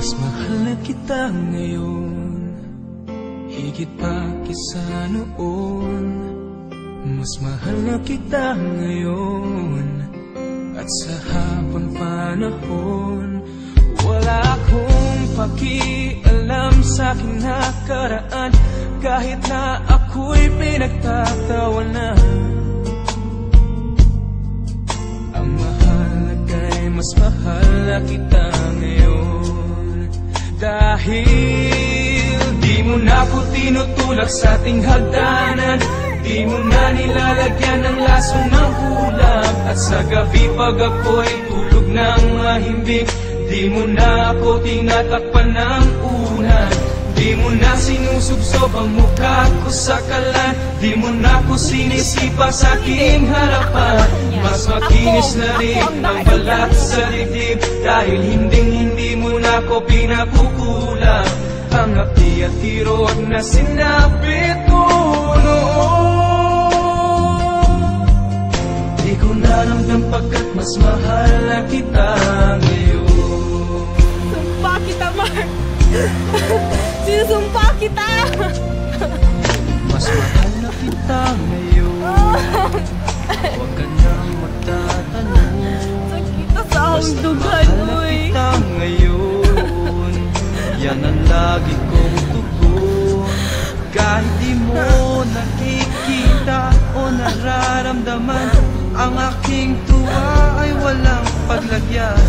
Mas mahal na kita ngayon, higit pa kaysa noon. Mas mahal na kita ngayon, at sa habang panahon. Wala akong pakialam sa kinakaraan, kahit na ako'y pinagtatawanan. Ang mahalaga'y mas mahal na kita ngayon, dahil di mo na ako tinutulak sa ating hagdanan. Di mo na nilalagyan ng laso ng kulang, at sa gabi pag ako'y tulog ng mahimbing, di mo na ako tinatakpan ng ulan. Di mo na sinusubsob ang mukha ko sa kalan, di mo na ako sinisipa sa aking harapan. Mas makinis na rin ang balat sa dibdib, dahil hindi mo na ako pinakukulang. Ang api at hirot na sinapit ko noon, di ko naramdam pagkat mas mahal na kita ngayon. Sumpa kita, Mark! Sinusumpa kita! Mas mahal na kita ngayon, huwag ka nang magtatanong. Sakita sa hangdugan, uy! Mas mahal na kita ngayon, yan ang lagi kong tugon. Kahit di mo nakikita o nararamdaman, ang aking tuwa ay walang paglagyan.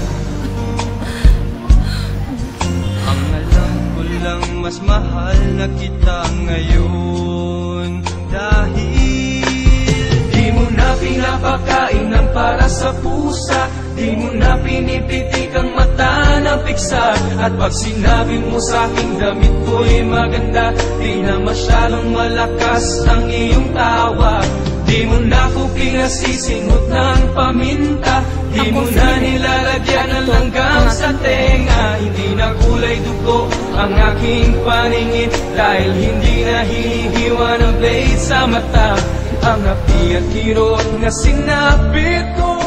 Ang alam ko lang, mas mahal na kita ngayon, dahil di mo na pinapakain ng para sa pusa, di mo na pinipitik ang mata ng piksa. At pag sinabi mo sa aking damit ko'y maganda, di na masyadong malakas ang iyong tawa. Di mo na ako pinasisingot ng paminta, di mo na nilalagyan ng langgam sa tenga. Hindi na kulay dugo ang aking paningin, dahil hindi na hinihiwa ng blade sa mata. Ang api at kirot na sinapit ko